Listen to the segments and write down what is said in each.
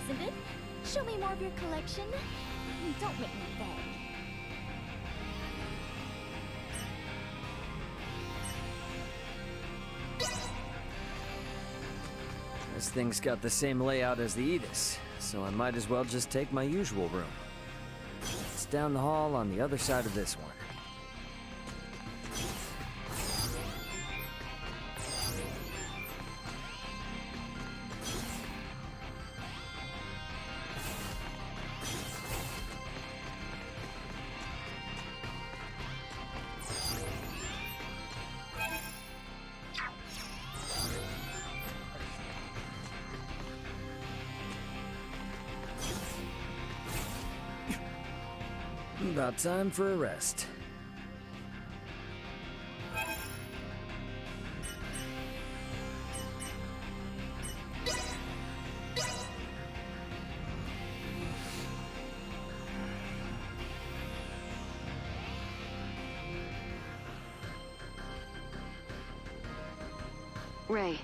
isn't it? Show me more of your collection. Don't make me beg. This thing's got the same layout as the Aegis, so I might as well just take my usual room. It's down the hall on the other side of this one. About time for a rest. Ray,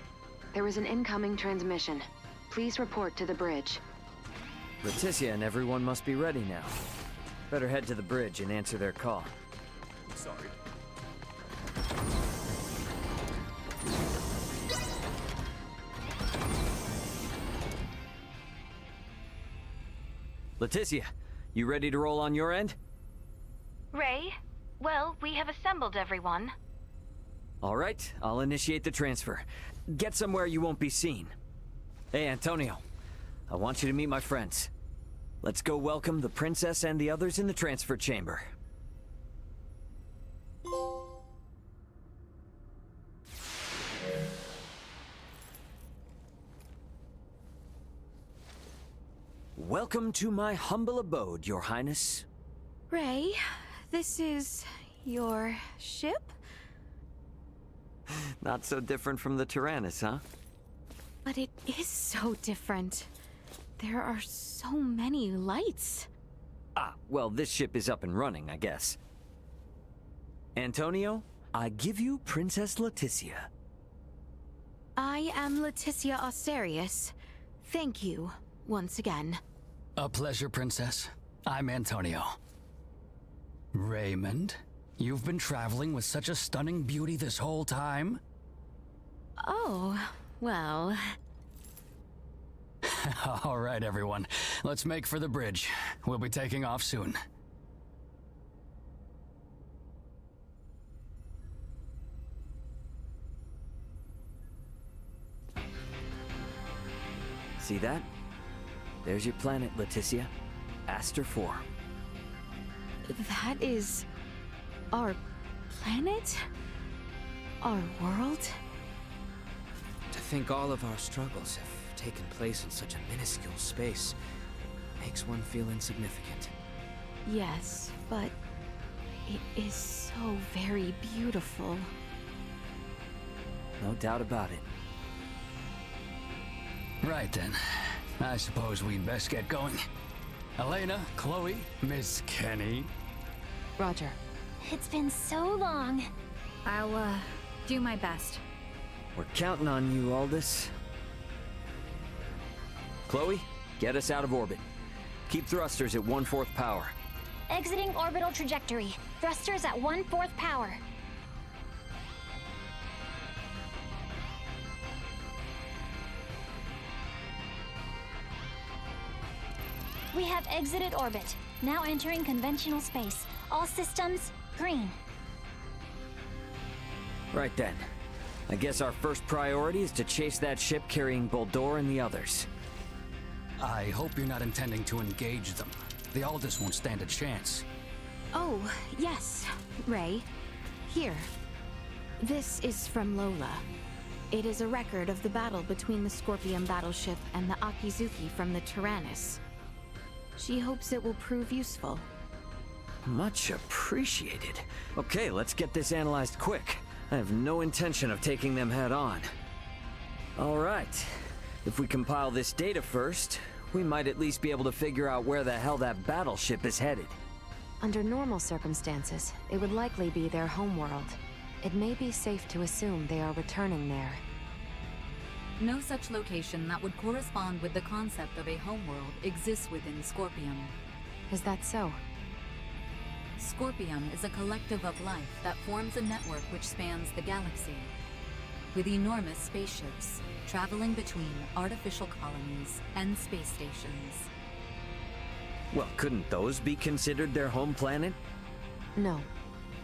there is an incoming transmission. Please report to the bridge. Leticia and everyone must be ready now. Better head to the bridge and answer their call. Sorry. Leticia, you ready to roll on your end? Ray? Well, we have assembled everyone. All right, I'll initiate the transfer. Get somewhere you won't be seen. Hey, Antonio. I want you to meet my friends. Let's go welcome the princess and the others in the transfer chamber. Welcome to my humble abode, Your Highness. Ray, this is your ship? Not so different from the Tyrannus, huh? But it is so different. There are so many lights. Ah, well, this ship is up and running, I guess. Antonio, I give you Princess Leticia. I am Leticia Osterius. Thank you, once again. A pleasure, Princess. I'm Antonio. Raymond, you've been traveling with such a stunning beauty this whole time? Oh, well... All right, everyone. Let's make for the bridge. We'll be taking off soon. See that? There's your planet, Leticia. Aster 4. That is... our planet? Our world? To think all of our struggles have taken place in such a minuscule space makes one feel insignificant. Yes, but it is so very beautiful. No doubt about it. Right then. I suppose we'd best get going. Elena, Chloe, Miss Kenny. Roger. It's been so long. I'll, do my best. We're counting on you, Aldous. Chloe, get us out of orbit. Keep thrusters at 1/4 power. Exiting orbital trajectory. Thrusters at 1/4 power. We have exited orbit. Now entering conventional space. All systems green. Right then. I guess our first priority is to chase that ship carrying Boldor and the others. I hope you're not intending to engage them. The Aldous won't stand a chance. Oh, yes, Ray. Here. This is from Lola. It is a record of the battle between the Scorpion battleship and the Akizuki from the Tyrannus. She hopes it will prove useful. Much appreciated. Okay, let's get this analyzed quick. I have no intention of taking them head on. All right. If we compile this data first, we might at least be able to figure out where the hell that battleship is headed. Under normal circumstances, it would likely be their homeworld. It may be safe to assume they are returning there. No such location that would correspond with the concept of a homeworld exists within Scorpium. Is that so? Scorpium is a collective of life that forms a network which spans the galaxy, with enormous spaceships traveling between artificial colonies and space stations. Well, couldn't those be considered their home planet? No.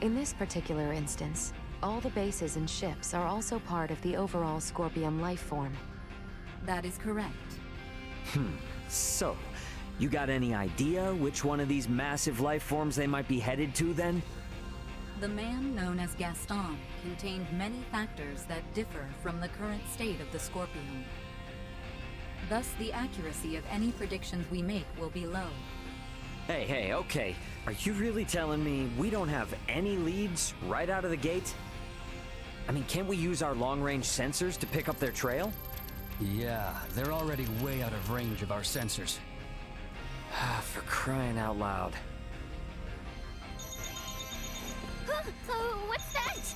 In this particular instance, all the bases and ships are also part of the overall Scorpium life form. That is correct. So, you got any idea which one of these massive life forms they might be headed to then? The man known as Gaston contained many factors that differ from the current state of the Scorpium. Thus, the accuracy of any predictions we make will be low. Hey, okay. Are you really telling me we don't have any leads right out of the gate? I mean, can't we use our long-range sensors to pick up their trail? Yeah, they're already way out of range of our sensors. For crying out loud. What's that?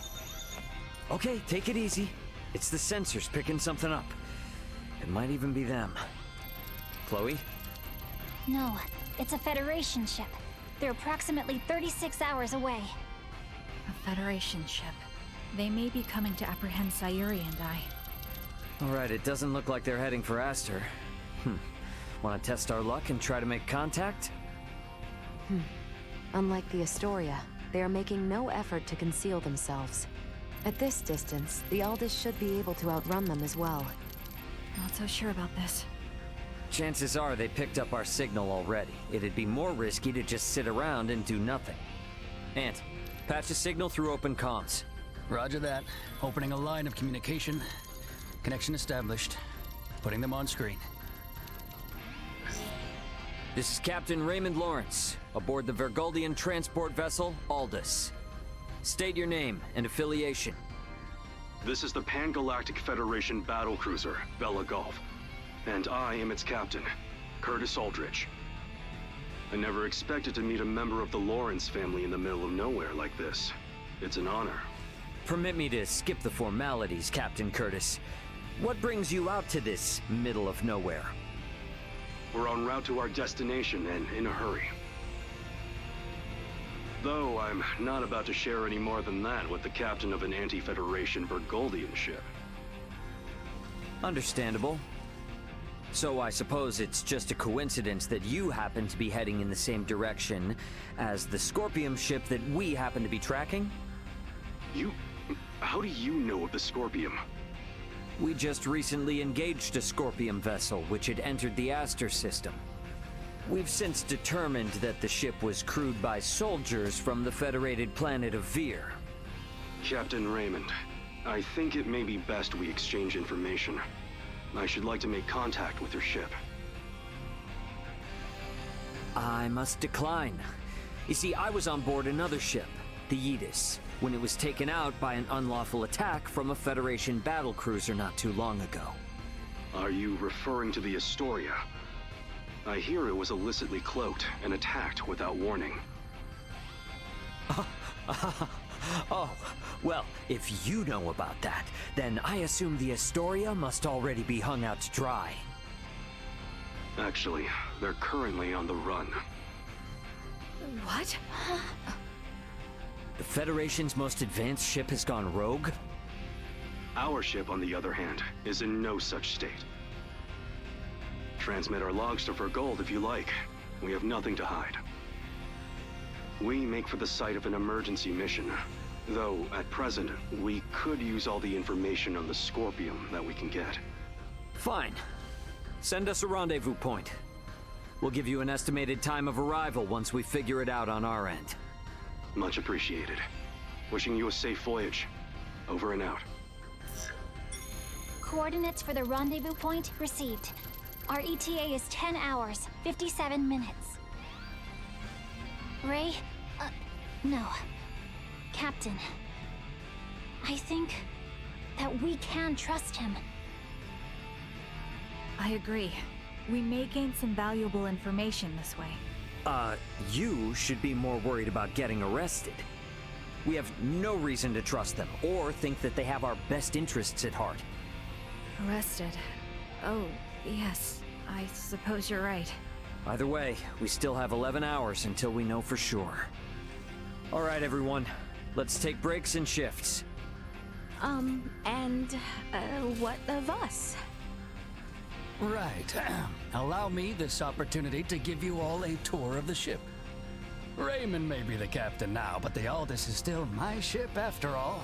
Okay, take it easy. It's the sensors picking something up. It might even be them. Chloe? No, it's a Federation ship. They're approximately 36 hours away. A Federation ship. They may be coming to apprehend Sayuri and I. Alright, it doesn't look like they're heading for Aster. Want to test our luck and try to make contact? Unlike the Astoria, they are making no effort to conceal themselves. At this distance, the Aldous should be able to outrun them as well. Not so sure about this. Chances are they picked up our signal already. It'd be more risky to just sit around and do nothing. Ant, patch a signal through open comms. Roger that. Opening a line of communication. Connection established. Putting them on screen. This is Captain Raymond Lawrence, aboard the Vergoldian transport vessel, Aldous. State your name and affiliation. This is the Pan-Galactic Federation battlecruiser, Bella Gulf. And I am its captain, Curtis Aldrich. I never expected to meet a member of the Lawrence family in the middle of nowhere like this. It's an honor. Permit me to skip the formalities, Captain Curtis. What brings you out to this middle of nowhere? We're en route to our destination and in a hurry. Though I'm not about to share any more than that with the captain of an anti-Federation Vergoldian ship. Understandable. So I suppose it's just a coincidence that you happen to be heading in the same direction as the Scorpium ship that we happen to be tracking? How do you know of the Scorpium? We just recently engaged a Scorpium vessel which had entered the Aster system. We've since determined that the ship was crewed by soldiers from the federated planet of Vir. Captain Raymond, I think it may be best we exchange information. I should like to make contact with your ship. I must decline. You see, I was on board another ship, the Yetis, when it was taken out by an unlawful attack from a Federation battlecruiser not too long ago. Are you referring to the Astoria? I hear it was illicitly cloaked and attacked without warning. Oh, well, if you know about that, then I assume the Astoria must already be hung out to dry. Actually, they're currently on the run. What? The Federation's most advanced ship has gone rogue? Our ship, on the other hand, is in no such state. Transmit our logs to Vergold if you like. We have nothing to hide. We make for the site of an emergency mission, though at present, we could use all the information on the Scorpium that we can get. Fine. Send us a rendezvous point. We'll give you an estimated time of arrival once we figure it out on our end. Much appreciated. Wishing you a safe voyage. Over and out. Coordinates for the rendezvous point received. Our ETA is 10 hours, 57 minutes. Ray? No. Captain. I think that we can trust him. I agree. We may gain some valuable information this way. You should be more worried about getting arrested. We have no reason to trust them, or think that they have our best interests at heart. Arrested. Oh, yes. I suppose you're right. Either way, we still have 11 hours until we know for sure. All right, everyone. Let's take breaks and shifts. What of us? Right. Allow me this opportunity to give you all a tour of the ship. Raymond may be the captain now, but the Aldous is still my ship after all.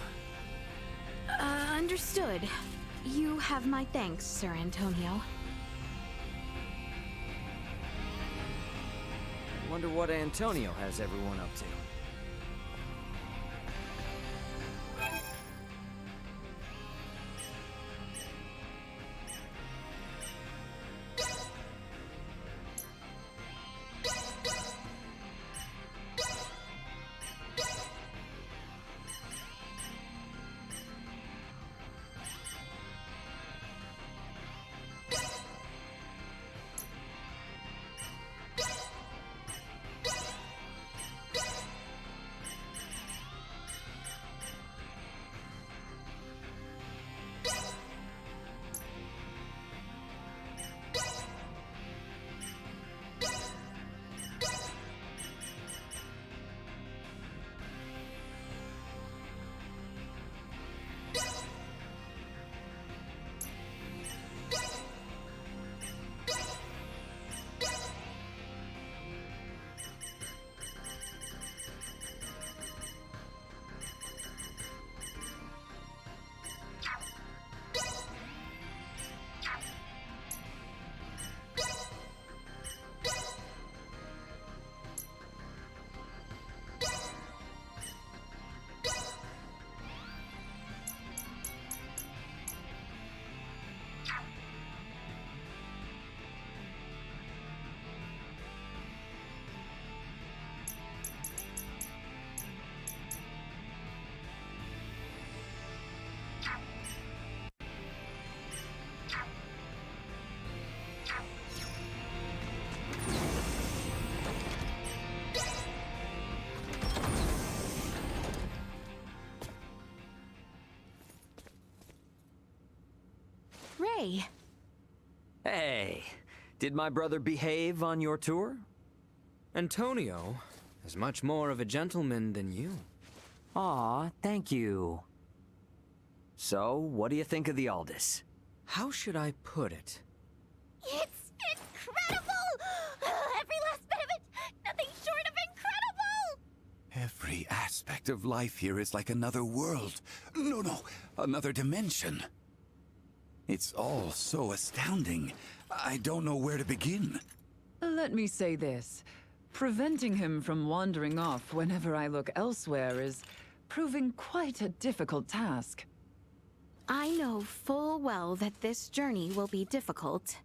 Understood. You have my thanks, Sir Antonio. Wonder what Antonio has everyone up to. Ray. Hey, did my brother behave on your tour? Antonio is much more of a gentleman than you. Aw, thank you. So, what do you think of the Aldous? How should I put it? It's incredible! Every last bit of it! Nothing short of incredible! Every aspect of life here is like another world. No, another dimension. It's all so astounding. I don't know where to begin. Let me say this. Preventing him from wandering off whenever I look elsewhere is proving quite a difficult task. I know full well that this journey will be difficult,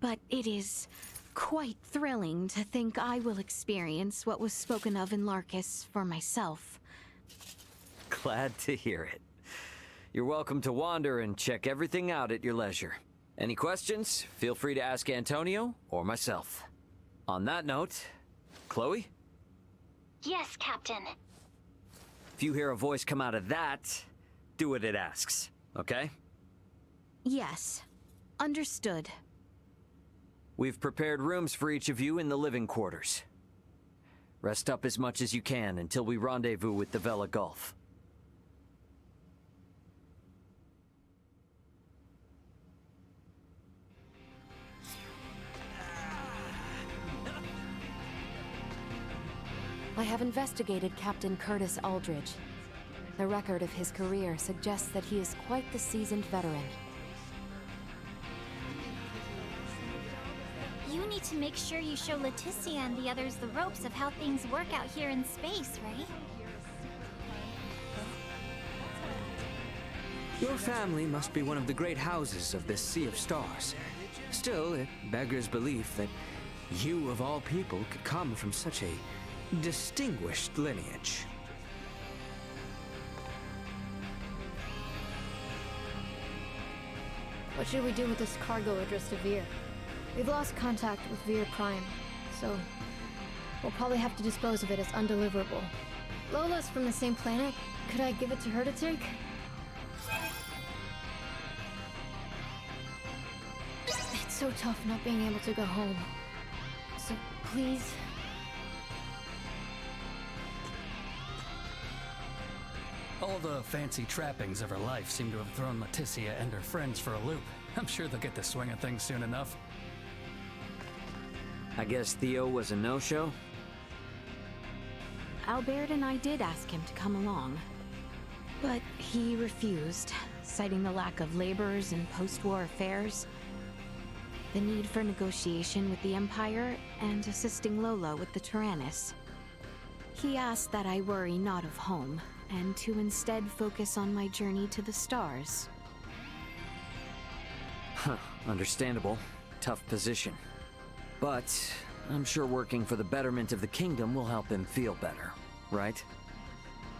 but it is quite thrilling to think I will experience what was spoken of in Larkus for myself. Glad to hear it. You're welcome to wander and check everything out at your leisure. Any questions? Feel free to ask Antonio or myself. On that note, Chloe? Yes, Captain. If you hear a voice come out of that, do what it asks, okay? Yes. Understood. We've prepared rooms for each of you in the living quarters. Rest up as much as you can until we rendezvous with the Vela Gulf. I have investigated Captain Curtis Aldridge. The record of his career suggests that he is quite the seasoned veteran. You need to make sure you show Leticia and the others the ropes of how things work out here in space, right? Your family must be one of the great houses of this sea of stars. Still, it beggars belief that you, of all people, could come from such a distinguished lineage. What should we do with this cargo addressed to Veer? We've lost contact with Veer Prime, so we'll probably have to dispose of it as undeliverable. Lola's from the same planet. Could I give it to her to take? so tough not being able to go home. So please... All the fancy trappings of her life seem to have thrown Leticia and her friends for a loop. I'm sure they'll get the swing of things soon enough. I guess Theo was a no-show? Albert and I did ask him to come along, but he refused, citing the lack of laborers in post-war affairs, the need for negotiation with the Empire, and assisting Lola with the Tyrannus. He asked that I worry not of home, and to instead focus on my journey to the stars. Huh, understandable. Tough position. But I'm sure working for the betterment of the kingdom will help him feel better, right?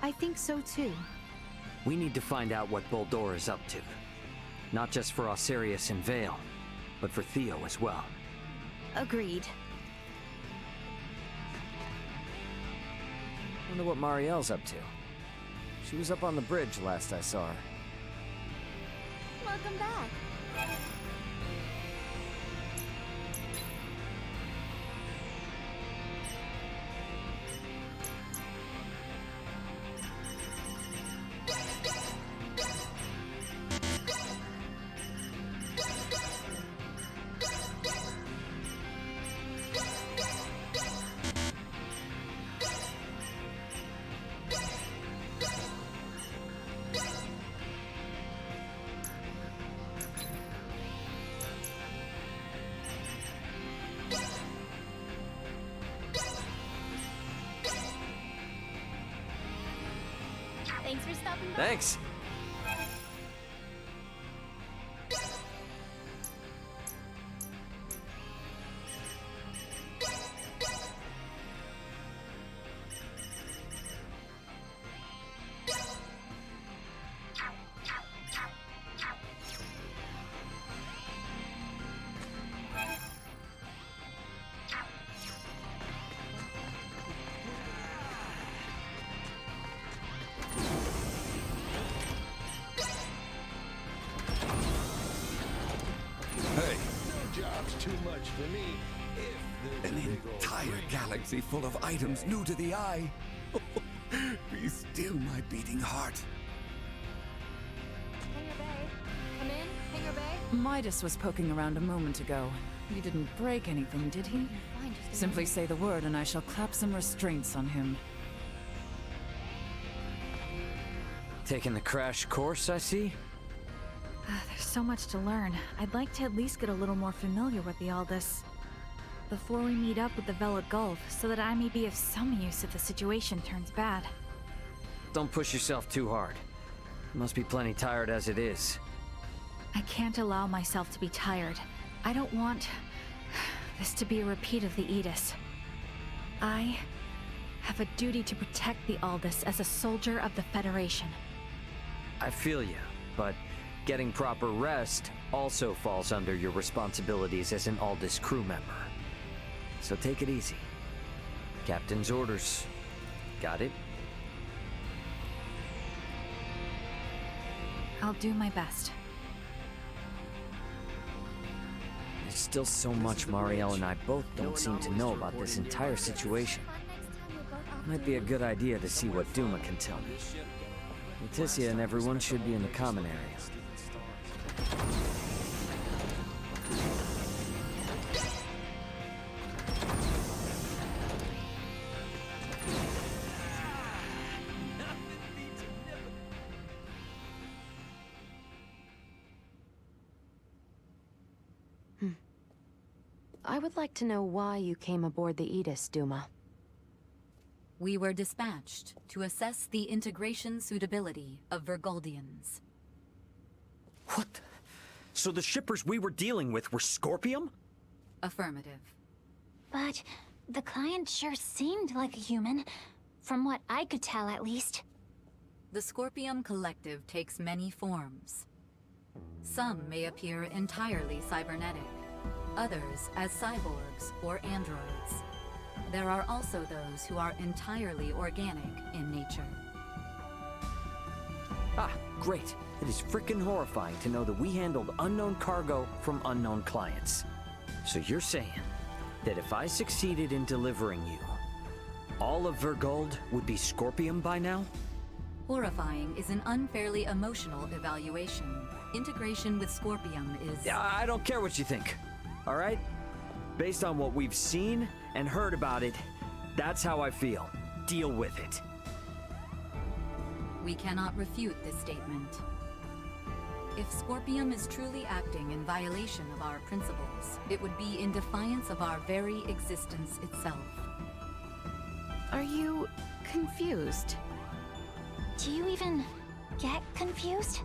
I think so too. We need to find out what Boldor is up to. Not just for Osirius and Vale, but for Theo as well. Agreed. Wonder what Marielle's up to. She was up on the bridge last I saw her. Welcome back. Thanks for stopping by. Thanks! An entire galaxy full of items new to the eye. Be still, my beating heart. Hangar Bay. Come in, Hangar Bay. Midas was poking around a moment ago. He didn't break anything, did he? Fine, just a Simply say the word and I shall clap some restraints on him. Taking the crash course, I see? There's so much to learn. I'd like to at least get a little more familiar with the Aldous before we meet up with the Vela Gulf, so that I may be of some use if the situation turns bad. Don't push yourself too hard. You must be plenty tired as it is. I can't allow myself to be tired. I don't want this to be a repeat of the Aegis. I have a duty to protect the Aldous as a soldier of the Federation. I feel you, but getting proper rest also falls under your responsibilities as an Aldous crew member. So take it easy. Captain's orders. Got it? I'll do my best. There's still so much Marielle and I both don't seem to know about this entire situation. Might be a good idea to see what Duma can tell me. Leticia and everyone should be in the common area. I would like to know why you came aboard the Aegis, Duma. We were dispatched to assess the integration suitability of Vergoldians. What? So the shippers we were dealing with were Scorpium? Affirmative. But the client sure seemed like a human, from what I could tell at least. The Scorpium Collective takes many forms. Some may appear entirely cybernetic, others as cyborgs or androids. There are also those who are entirely organic in nature. Ah, great. It is frickin' horrifying to know that we handled unknown cargo from unknown clients. So you're saying that if I succeeded in delivering you, all of Vergold would be Scorpium by now? Horrifying is an unfairly emotional evaluation. Integration with Scorpium is... I don't care what you think, all right? Based on what we've seen and heard about it, that's how I feel. Deal with it. We cannot refute this statement. If Scorpium is truly acting in violation of our principles, it would be in defiance of our very existence itself. Are you confused? Do you even get confused?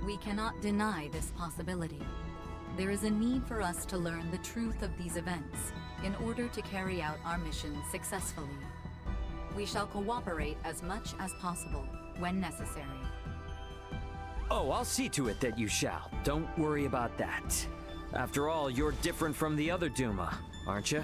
We cannot deny this possibility. There is a need for us to learn the truth of these events in order to carry out our mission successfully. We shall cooperate as much as possible when necessary. Oh, I'll see to it that you shall. Don't worry about that. After all, you're different from the other Duma, aren't you?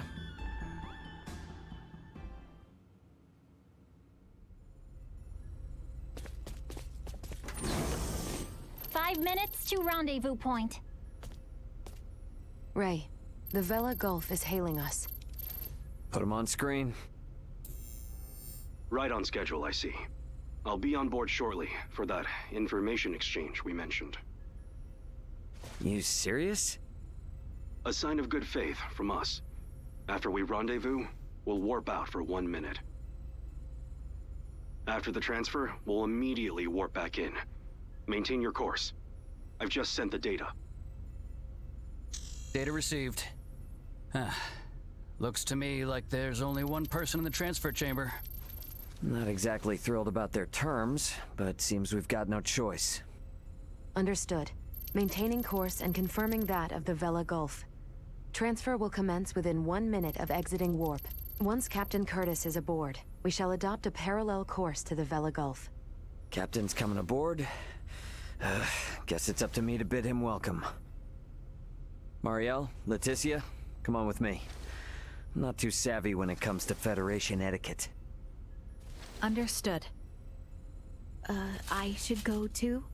"5 minutes to rendezvous point." Ray, the Vela Gulf is hailing us. Put him on screen. Right on schedule, I see. I'll be on board shortly for that information exchange we mentioned. You serious? A sign of good faith from us. After we rendezvous, we'll warp out for 1 minute. After the transfer, we'll immediately warp back in. Maintain your course. I've just sent the data. Data received. Looks to me like there's only one person in the transfer chamber. Not exactly thrilled about their terms, but seems we've got no choice. Understood. Maintaining course and confirming that of the Vela Gulf. Transfer will commence within 1 minute of exiting warp. Once Captain Curtis is aboard, we shall adopt a parallel course to the Vela Gulf. Captain's coming aboard. Guess it's up to me to bid him welcome. Marielle, Leticia, come on with me. I'm not too savvy when it comes to Federation etiquette. Understood. I should go too?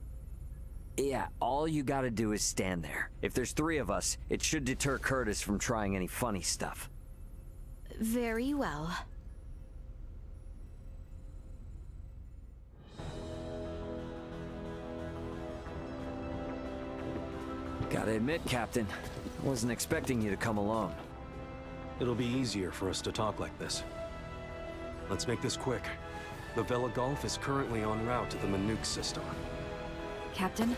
Yeah, all you gotta do is stand there. If there's 3 of us, it should deter Curtis from trying any funny stuff. Very well. Gotta admit, Captain, I wasn't expecting you to come along. It'll be easier for us to talk like this. Let's make this quick. The Vela Gulf is currently en route to the Manuk system. Captain,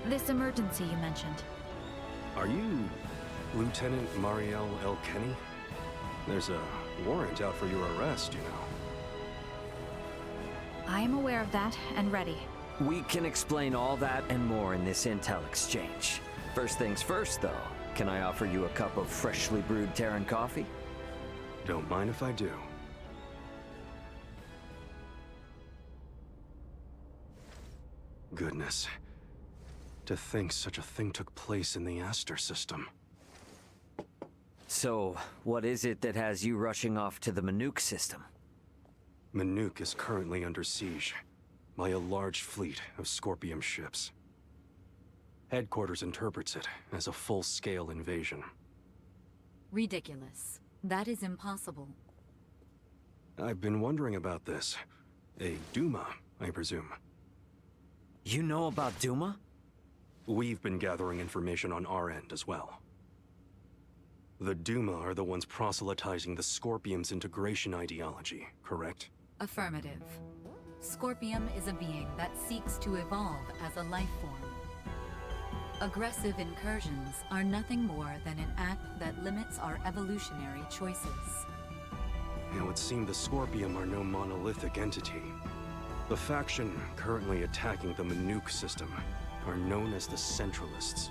this emergency you mentioned. Are you Lieutenant Marielle L. Kenny? There's a warrant out for your arrest, you know. I am aware of that and ready. We can explain all that and more in this intel exchange. First things first, though. Can I offer you a cup of freshly brewed Terran coffee? Don't mind if I do. Goodness. To think such a thing took place in the Aster system. So, what is it that has you rushing off to the Manuk system? Manuk is currently under siege by a large fleet of Scorpium ships. Headquarters interprets it as a full-scale invasion. Ridiculous. That is impossible. I've been wondering about this. A Duma, I presume. You know about Duma? We've been gathering information on our end as well. The Duma are the ones proselytizing the Scorpium's integration ideology, correct? Affirmative. Scorpium is a being that seeks to evolve as a life form. Aggressive incursions are nothing more than an act that limits our evolutionary choices. It would seem the Scorpium are no monolithic entity. The faction currently attacking the Manuk system are known as the Centralists.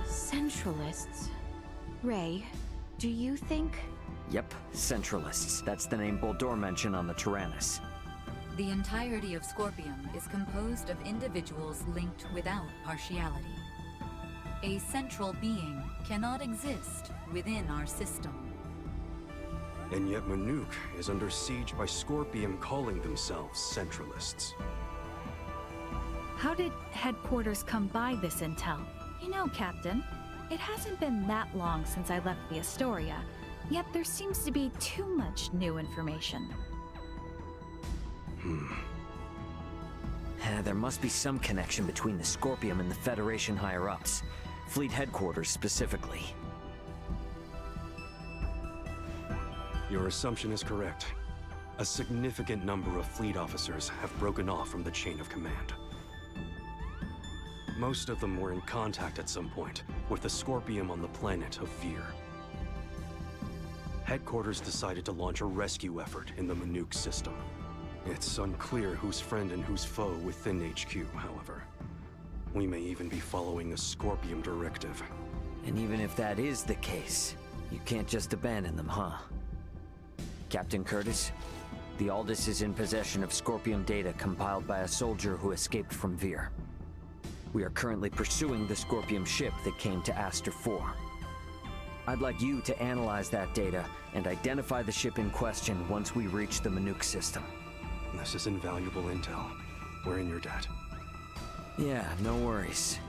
Centralists? Ray, do you think... Yep, Centralists. That's the name Boldor mentioned on the Tyrannus. The entirety of Scorpium is composed of individuals linked without partiality. A central being cannot exist within our system. And yet Manuk is under siege by Scorpium calling themselves Centralists. How did headquarters come by this intel? You know, Captain, it hasn't been that long since I left the Astoria, yet there seems to be too much new information. There must be some connection between the Scorpium and the Federation higher-ups. Fleet headquarters specifically. Your assumption is correct. A significant number of fleet officers have broken off from the chain of command. Most of them were in contact at some point with the Scorpium on the planet of Vir. Headquarters decided to launch a rescue effort in the Manuke system. It's unclear who's friend and who's foe within HQ, however. We may even be following a Scorpium directive. And even if that is the case, you can't just abandon them, huh? Captain Curtis, the Aldous is in possession of Scorpium data compiled by a soldier who escaped from Vir. We are currently pursuing the Scorpium ship that came to Aster 4. I'd like you to analyze that data and identify the ship in question once we reach the Manuke system. This is invaluable intel. We're in your debt. Yeah, no worries.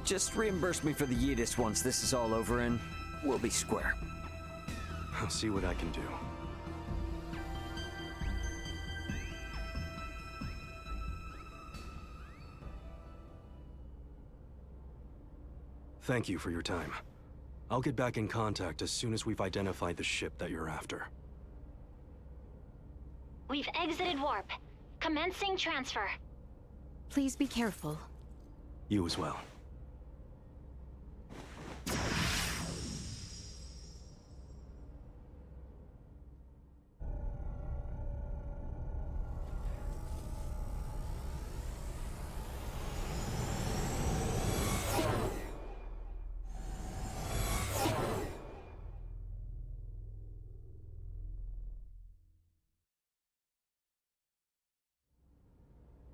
Just reimburse me for the Yeetus once this is all over and we'll be square. I'll see what I can do. Thank you for your time. I'll get back in contact as soon as we've identified the ship that you're after. We've exited warp. Commencing transfer. Please be careful. You as well.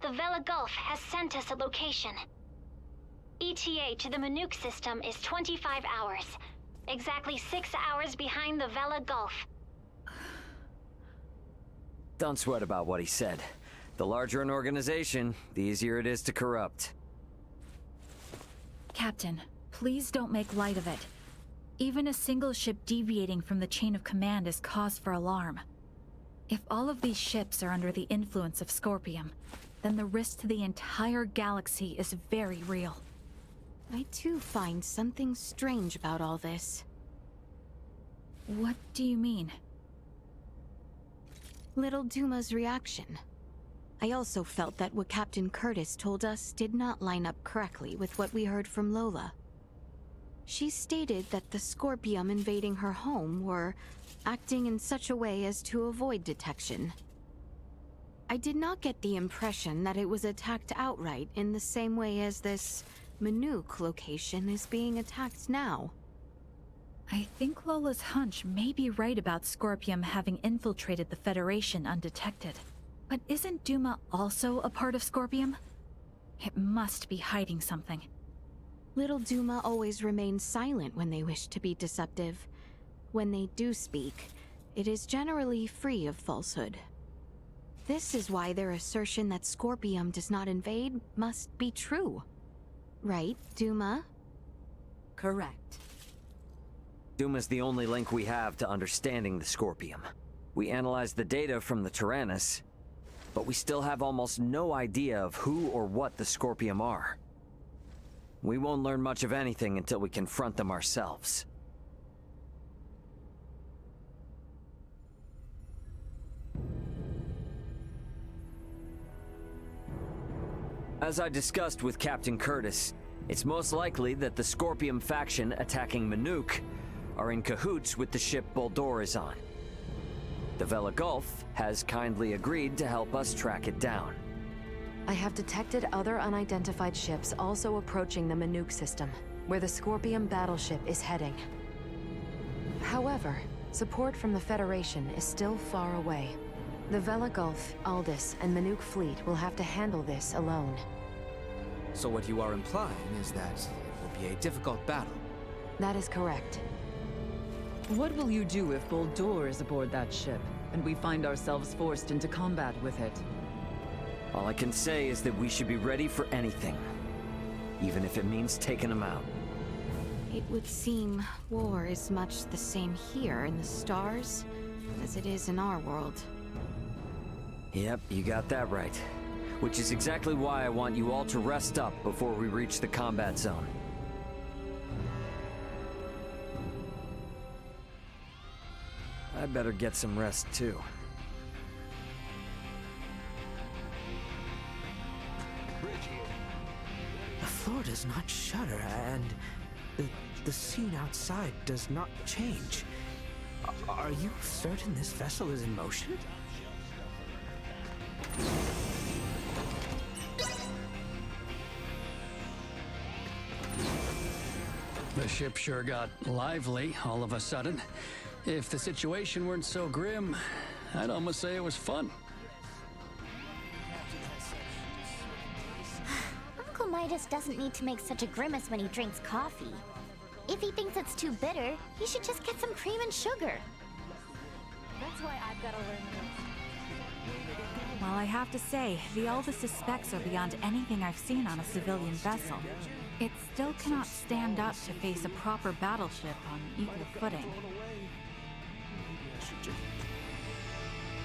The Vela Gulf has sent us a location. ETA to the Manuke system is 25 hours. Exactly 6 hours behind the Vela Gulf. Don't sweat about what he said. The larger an organization, the easier it is to corrupt. Captain, please don't make light of it. Even a single ship deviating from the chain of command is cause for alarm. If all of these ships are under the influence of Scorpium, then the risk to the entire galaxy is very real. I too find something strange about all this. What do you mean? Little Duma's reaction. I also felt that what Captain Curtis told us did not line up correctly with what we heard from Lola. She stated that the Scorpium invading her home were acting in such a way as to avoid detection. I did not get the impression that it was attacked outright in the same way as this Manuke location is being attacked now. I think Lola's hunch may be right about Scorpium having infiltrated the Federation undetected. But isn't Duma also a part of Scorpium? It must be hiding something. Little Duma always remains silent when they wish to be deceptive. When they do speak, it is generally free of falsehood. This is why their assertion that Scorpium does not invade must be true. Right, Duma? Correct. Duma's the only link we have to understanding the Scorpium. We analyzed the data from the Tyrannus, but we still have almost no idea of who or what the Scorpium are. We won't learn much of anything until we confront them ourselves. As I discussed with Captain Curtis, it's most likely that the Scorpium faction attacking Manuke are in cahoots with the ship Boldor is on. The Vela Gulf has kindly agreed to help us track it down. I have detected other unidentified ships also approaching the Manuke system, where the Scorpium battleship is heading. However, support from the Federation is still far away. The Vela Gulf, Aldous, and Manuke fleet will have to handle this alone. So what you are implying is that it will be a difficult battle. That is correct. What will you do if Boldor is aboard that ship, and we find ourselves forced into combat with it? All I can say is that we should be ready for anything, even if it means taking them out. It would seem war is much the same here in the stars as it is in our world. Yep, you got that right. Which is exactly why I want you all to rest up before we reach the combat zone. I better get some rest too. The floor does not shudder, and the scene outside does not change. Are you certain this vessel is in motion? The ship sure got lively all of a sudden. If the situation weren't so grim, I'd almost say it was fun. Uncle Midas doesn't need to make such a grimace when he drinks coffee. If he thinks it's too bitter, he should just get some cream and sugar. That's why I've got to learn this. Well, I have to say, the Aldous specs are beyond anything I've seen on a civilian vessel. It still cannot stand up to face a proper battleship on equal footing.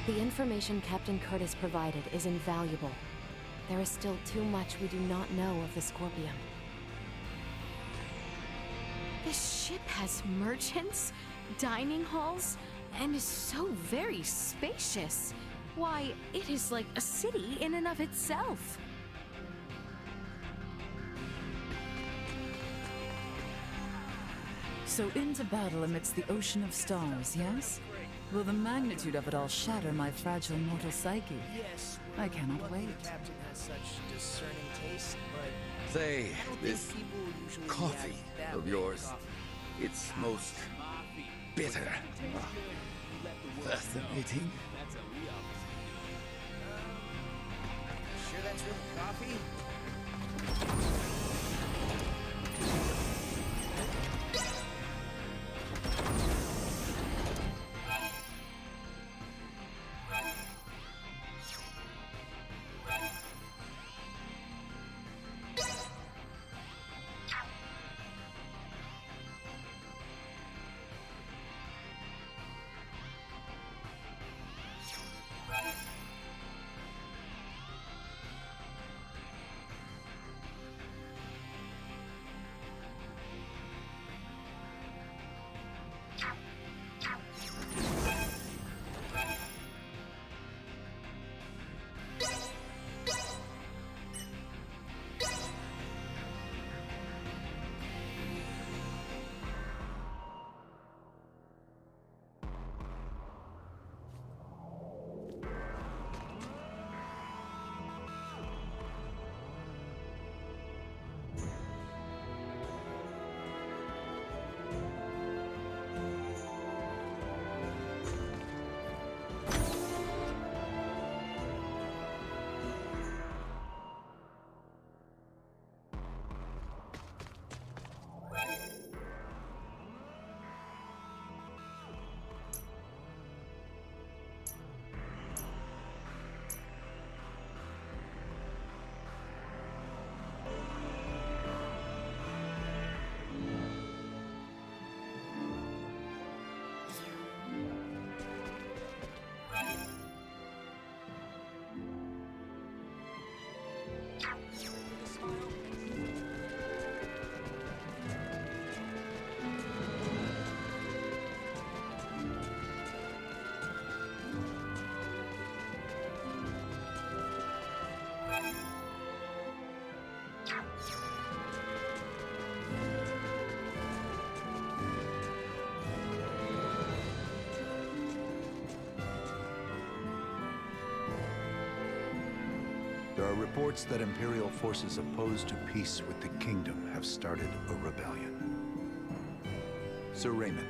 The information Captain Curtis provided is invaluable. There is still too much we do not know of the Scorpion. This ship has merchants, dining halls, and is so very spacious. Why, it is like a city in and of itself. So into battle amidst the ocean of stars, yes? Will the magnitude of it all shatter my fragile mortal psyche? Yes. I cannot wait. The captain has such discerning taste, but Say, this people usually coffee react that of way yours, to coffee. it's most bitter. Fascinating. Sure that's really coffee? There are reports that Imperial forces opposed to peace with the Kingdom have started a rebellion. Sir Raymond,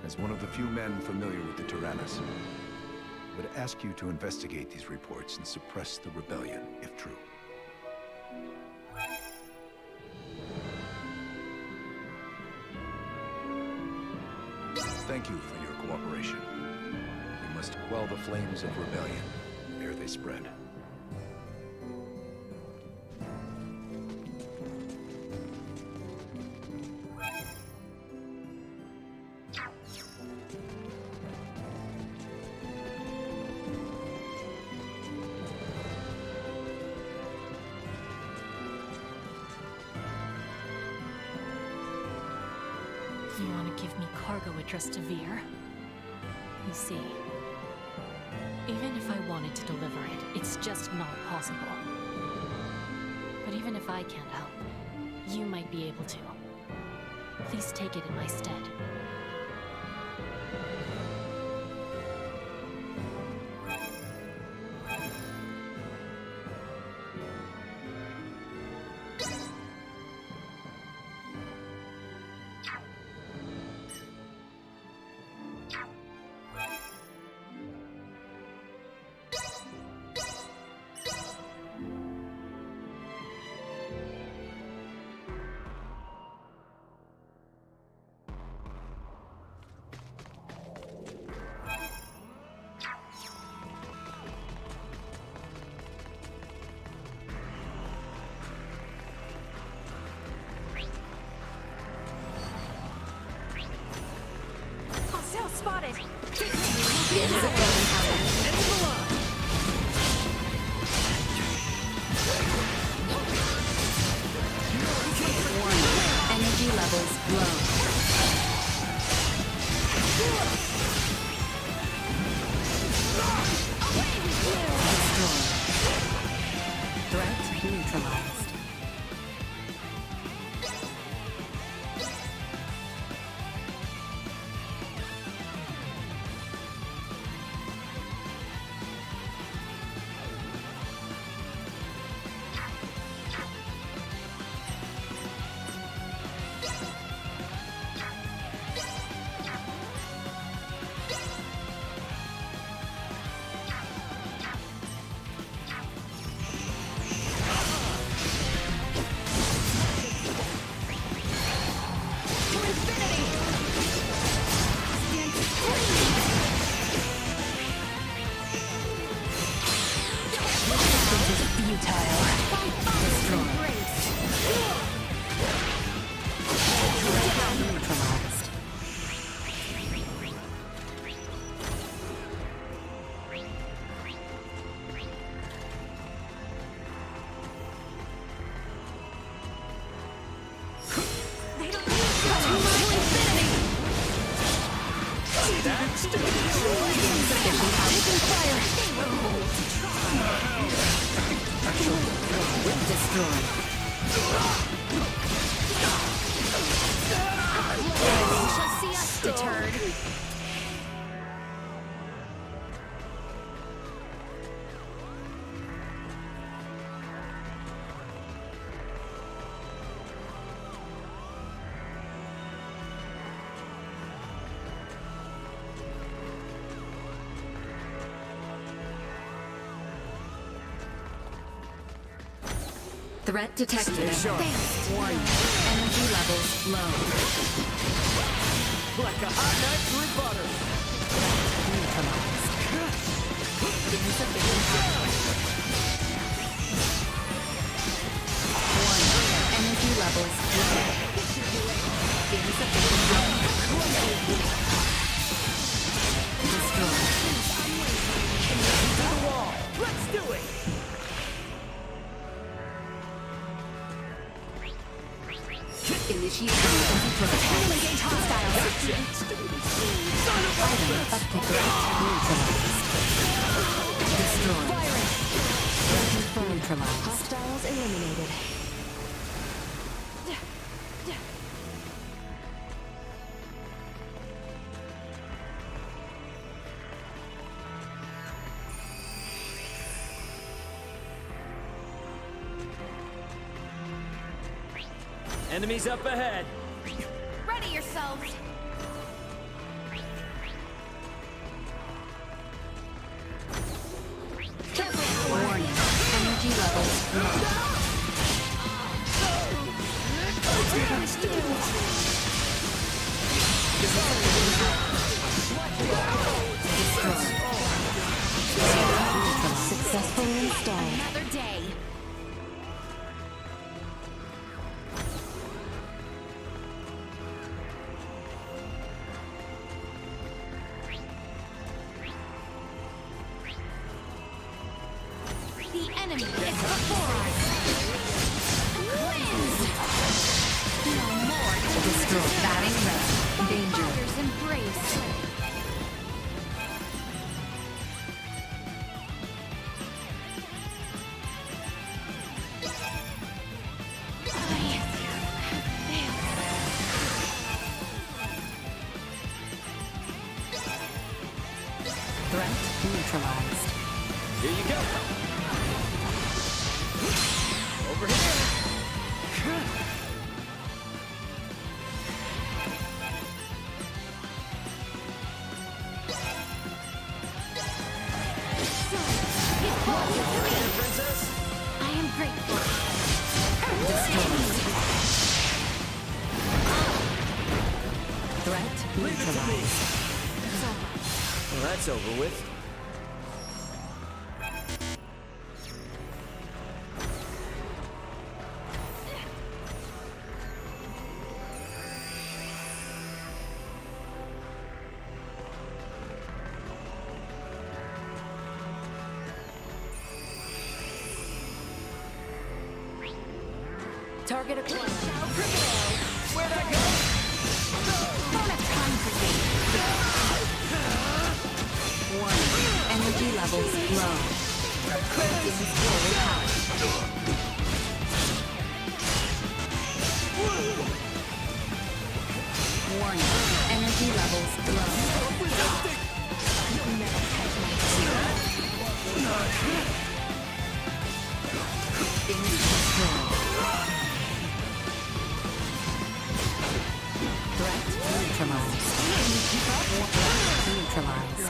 as one of the few men familiar with the Tyrannus, would ask you to investigate these reports and suppress the rebellion, if true. Thank you for your cooperation. We must quell the flames of rebellion ere they spread. You want to give me cargo address to Veer? You see, even if I wanted to deliver it, it's just not possible. But even if I can't help, you might be able to. Please take it in my stead. Spotted! Energy levels low. Destroyed. Threat neutralized. Threat detected. Warning. Energy levels low. Like a hot knife through butter. Neutralized. Insufficient power. Warning. Energy levels low. Insufficient power. Destroyed. To the wall. Let's do it. Initiate protocol. Engage hostiles. Item neutralized. Destroyed. Neutralized. Hostiles eliminated. Enemies up ahead. Ready yourselves! Warning. Energy levels low. Destroyed. Successfully installed. Another day! enemy is before us! Cleansed! No more to destroy batting red. Danger. Father's embrace. Threat neutralized. Here you go. Over here. Princess? I am grateful. Threat neutralized. Well, that's over with. Target acquired. Shall prevail. Where'd I go? Don't have time for you. Energy levels low. Beacons fully powered. Warning. Energy levels low. You'll never catch my tear. Beacons destroyed. Threat neutralized. Neutralized.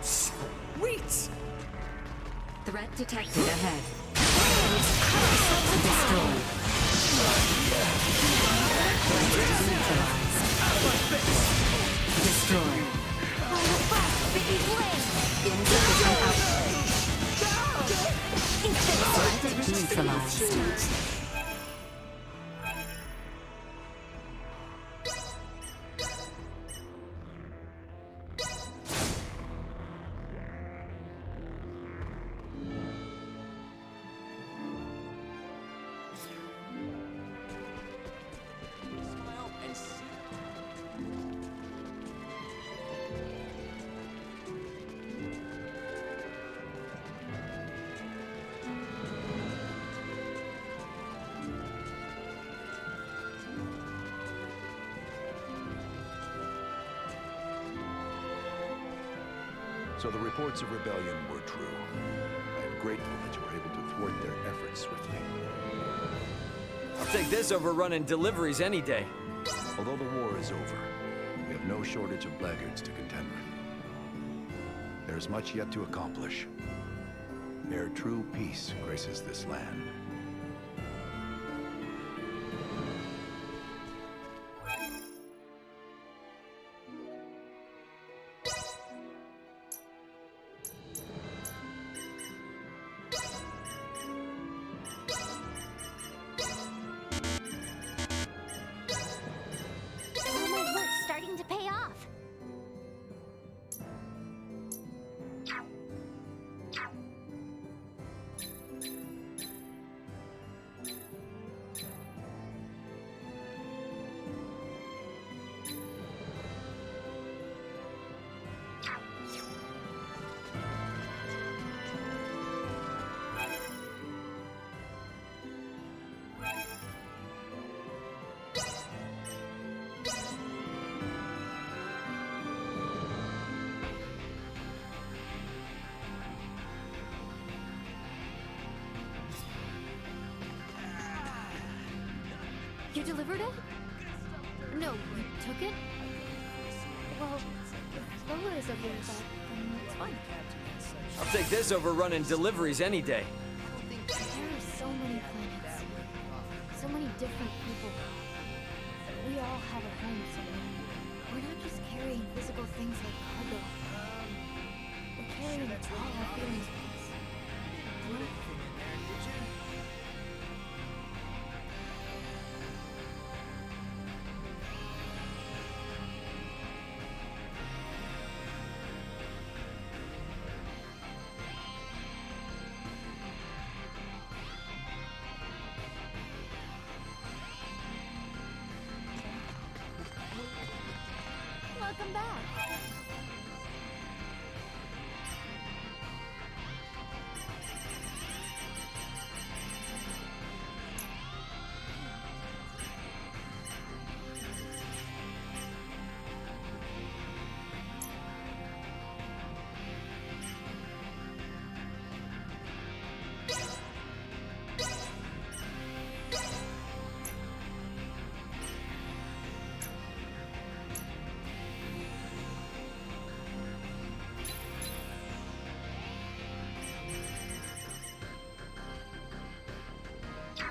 Sweet! Threat detected ahead. Destroyed. Neutralized. Destroyed. Insufficient output. Threat neutralized. So the reports of rebellion were true. I am grateful that you were able to thwart their efforts swiftly. I'll take this over running deliveries any day. Although the war is over, we have no shortage of blackguards to contend with. There is much yet to accomplish, ere true peace graces this land. All my work's starting to pay off. You delivered it? No, you took it? Well, if Lola is okay with that, then it's fine. I'll take this over running deliveries any day. There are so many planets. So many different people. We all have a home somewhere. We're not just carrying physical things like cargo. We're carrying all our feelings with us. You know? Welcome back.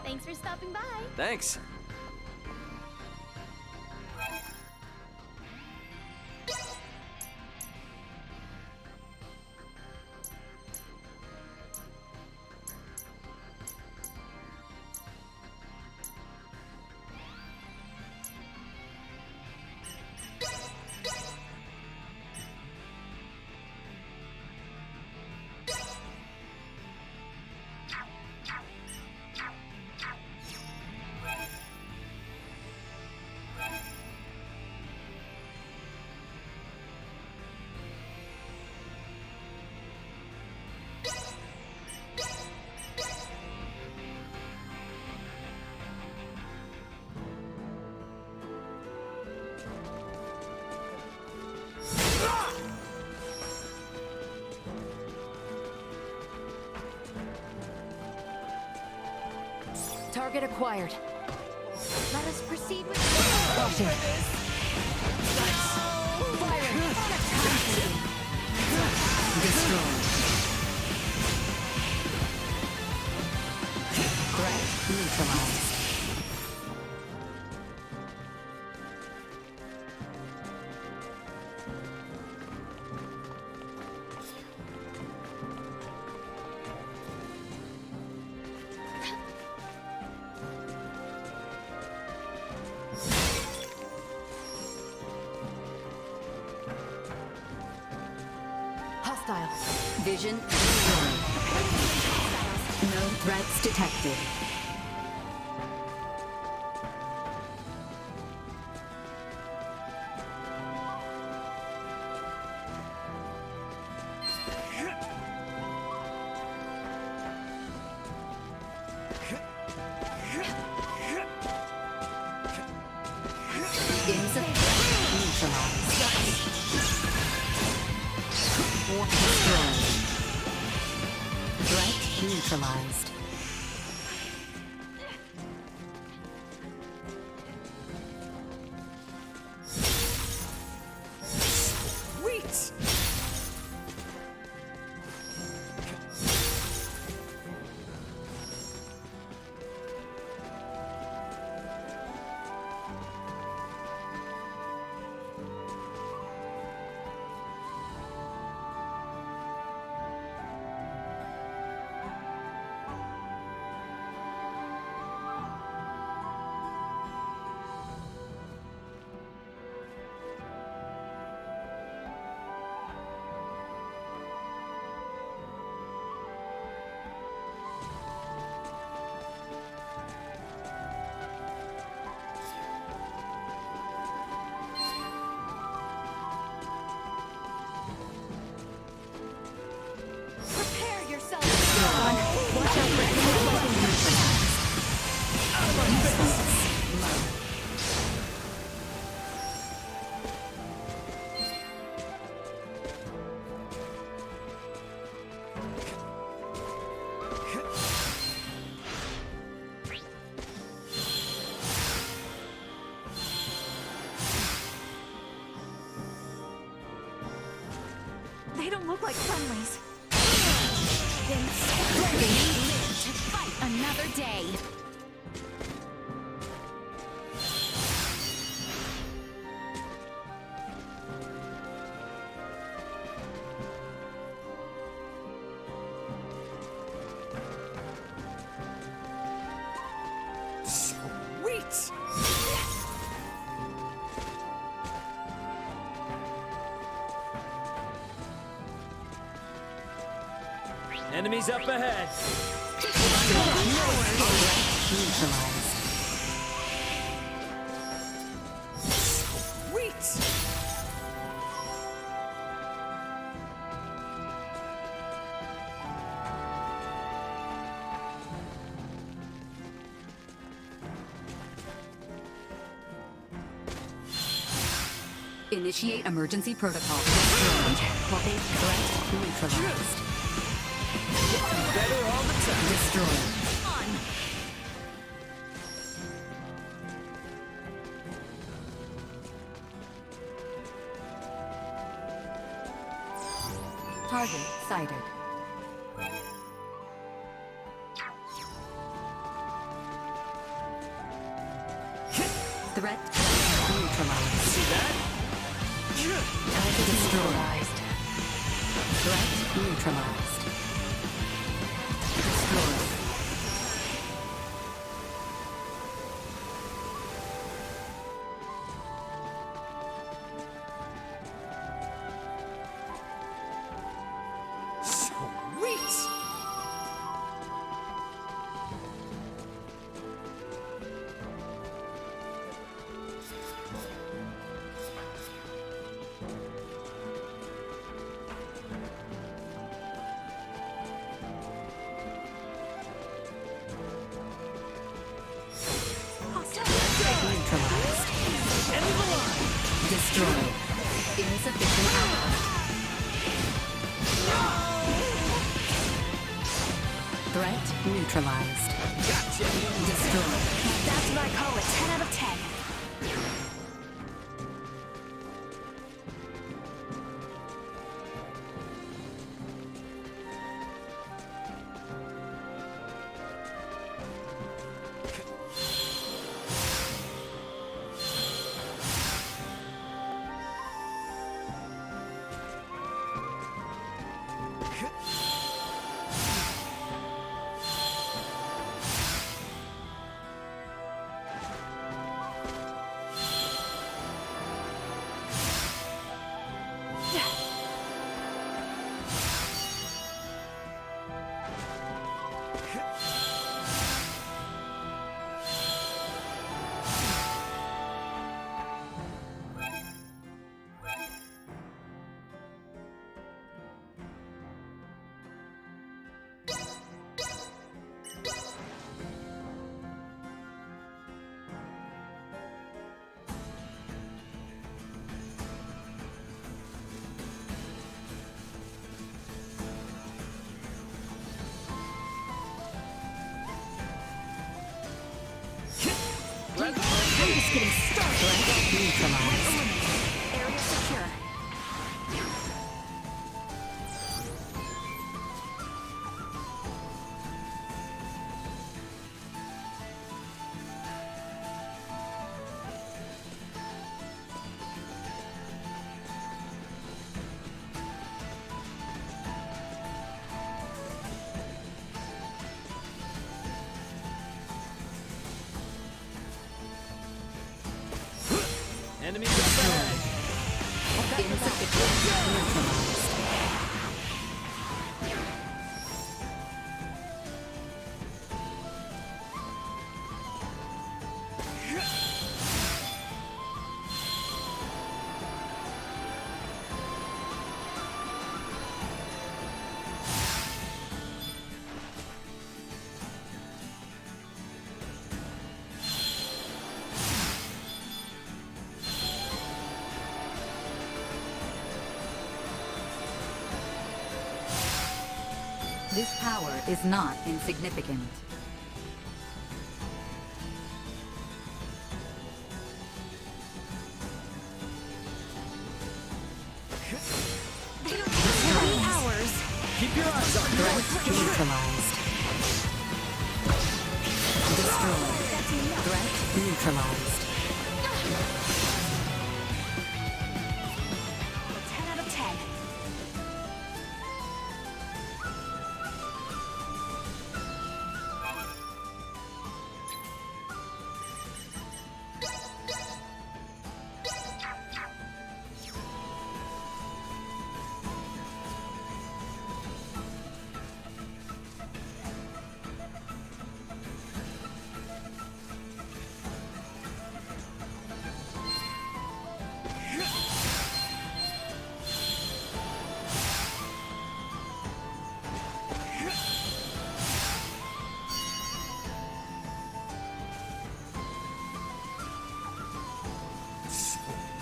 Thanks for stopping by. Thanks. Target acquired. Let us proceed with Caution. Destroyed. Threat neutralized. Hostile. Vision destroyed. No threats detected. Neutralized. They live to fight another day. Sweet! Enemies up ahead! Sweet! Initiate emergency protocol. Threat neutralized. Better all the time. Destroyed. Target sighted. Threat neutralized. See that? Target destroyed. Threat neutralized. Destroyed. Sweet! Neutralized. End of the line! Destroyed. Insufficient output. Threat neutralized. Gotcha! Destroyed. That's what I call a 10 out of 10. Let's I'm just getting started. Neutralized. Area secure. Enemies up ahead! Insufficient. Neutralized. This power is not insignificant. They don't have 3 hours. Keep your eyes on Threat neutralized. Destroyed. Threat neutralized. 10 out of 10.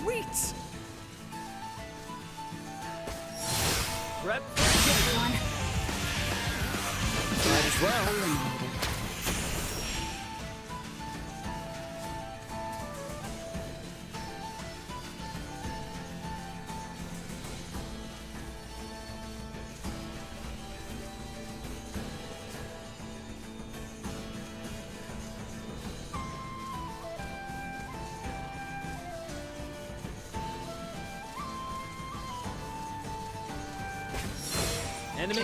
Sweet! Prep. Everyone. Might as well. Enemy.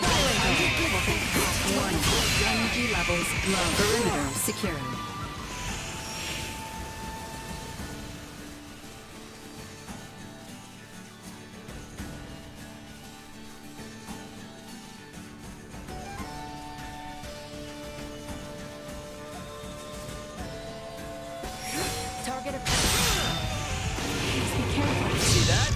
Warning. Energy levels low. Perimeter secured. Target approach. Please be careful. See that?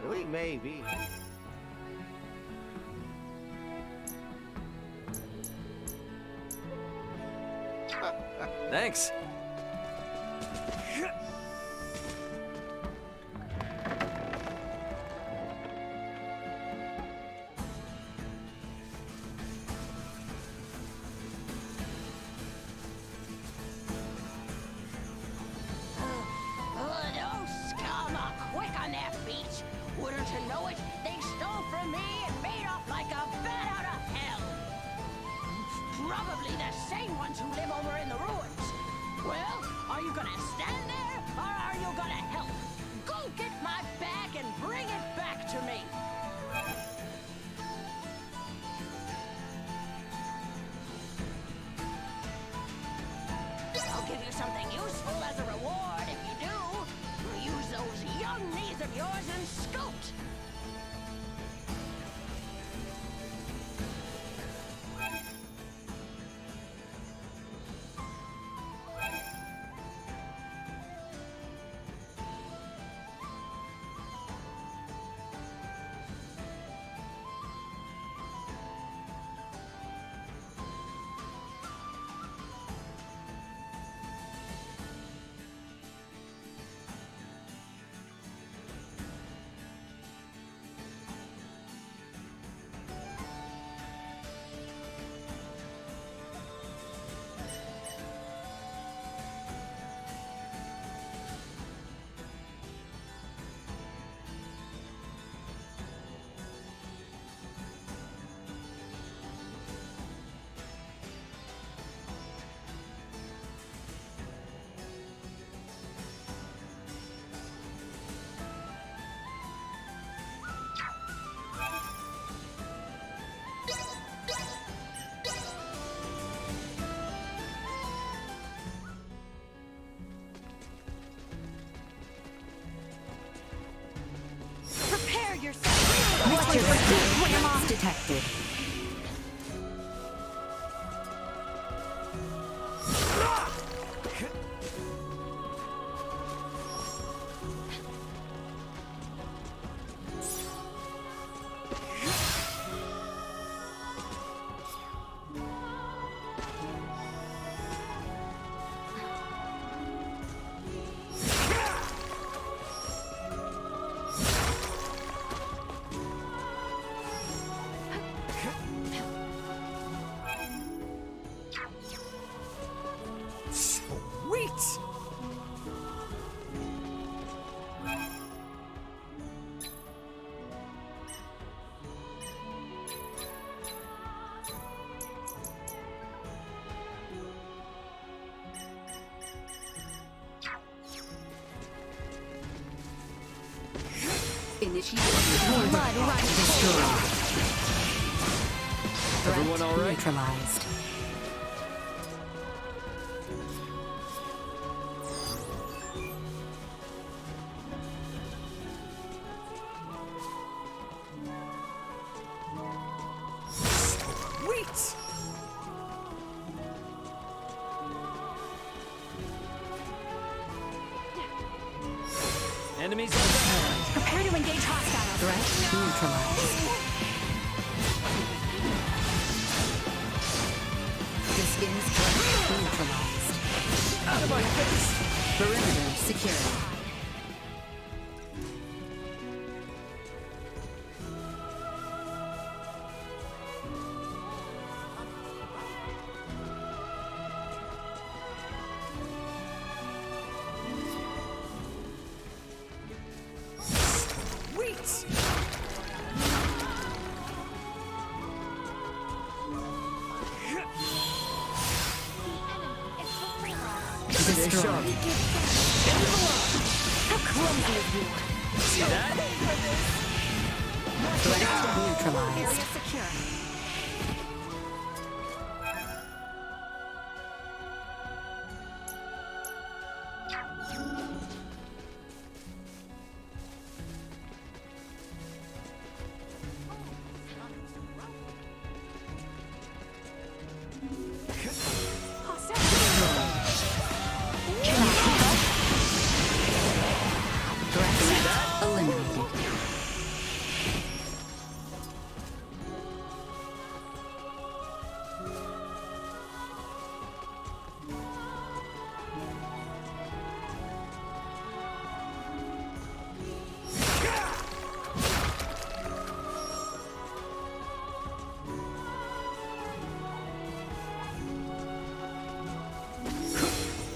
We may be. Thanks. Those scum are quick on their feet. Wouldn't you know it? They stole from me and made off like a bat out of hell. Probably the same ones who live over in the ruins. Well, are you gonna stand there, or are you gonna help? Go get my bag and bring it back to me. I'll give you something useful as a reward if you do. Use those young knees of yours and scoot. Threats detected. Sweet! Initiate. Blood runs Destroyed. Everyone all right? Neutralized. Sweet! Enemies on the ground. Prepare to engage hostiles. Threat neutralized. This is threat neutralized. Out of my face! Perimeter secure. Sweet! Destroyed. How clumsy of you. See that? Threat neutralized. Area secure. Threat eliminated.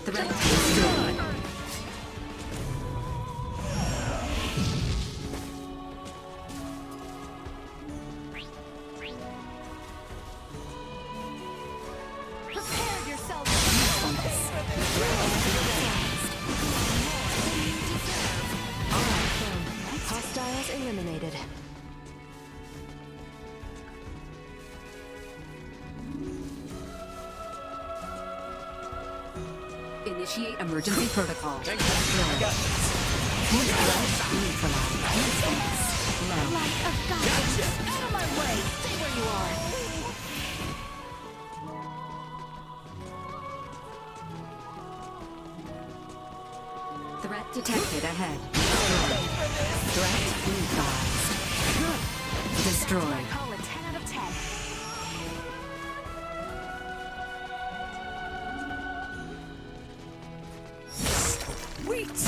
Threat destroyed. Prepare yourself. Hostiles eliminated. Initiate emergency protocol. I got this. Neutralized. Low. Light of God. Out of my way. Stay where you are. Threat detected ahead. Threat neutralized. Destroyed. Call a 10 out of 10. Sweet!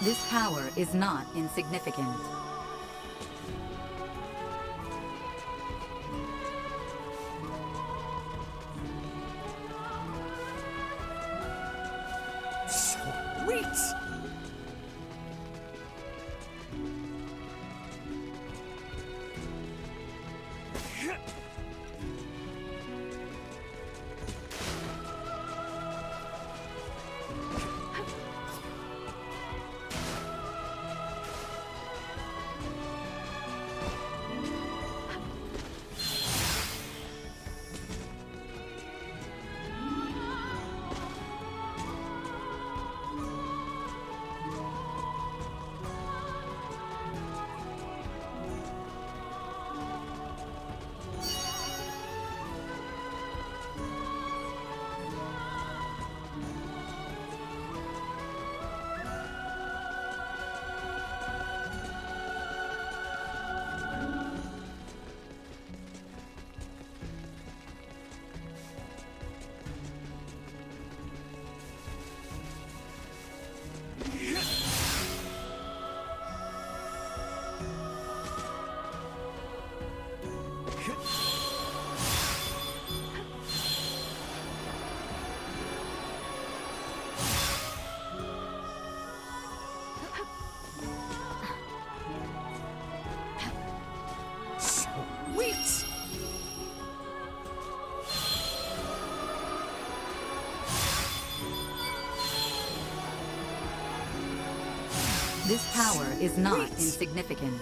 This power is not insignificant. Sweet! Sweet! This power is not insignificant.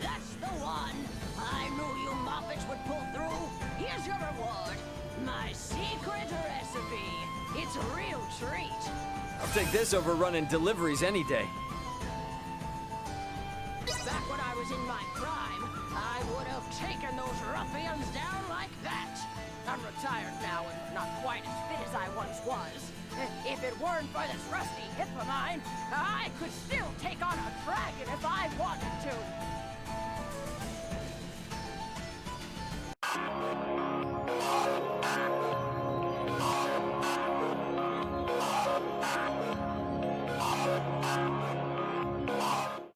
That's the one. I knew you Muppets would pull through. Here's your reward. My secret recipe. It's a real treat. I'll take this over running deliveries any day. Back when I was in my prime, I would have taken those ruffians down like that. I'm retired now and not quite as fit as I once was. If it weren't for this rusty hip of mine, I could still take on a dragon if I wanted to.